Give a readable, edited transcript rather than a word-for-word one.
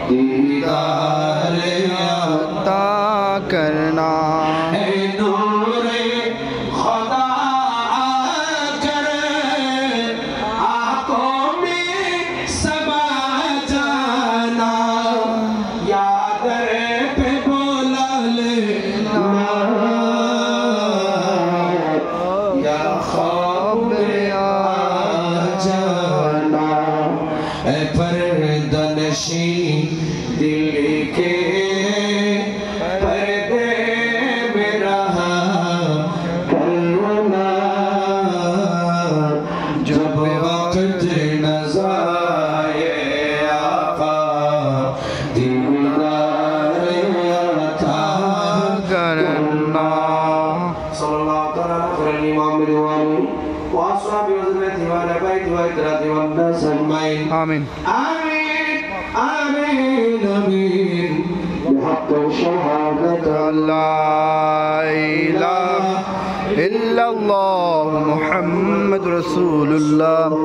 دیدار عطا کرنا اے نور خدا کر آنکھوں میں سما جانا یا در پہ بولا لینا یا خواب آ جانا اے پردہ نشین دل کے پردے میں رہا کرنا جب وقت نظائے آقا دیدار عطا کرنا صلی اللہ تعالیٰ علیہ الامام روانی وآصحابی وزمتی وآلبائت وآترات والناس اجمعین آمین آمین آمین آمین بحق شہادت لا الہ الا اللہ محمد رسول اللہ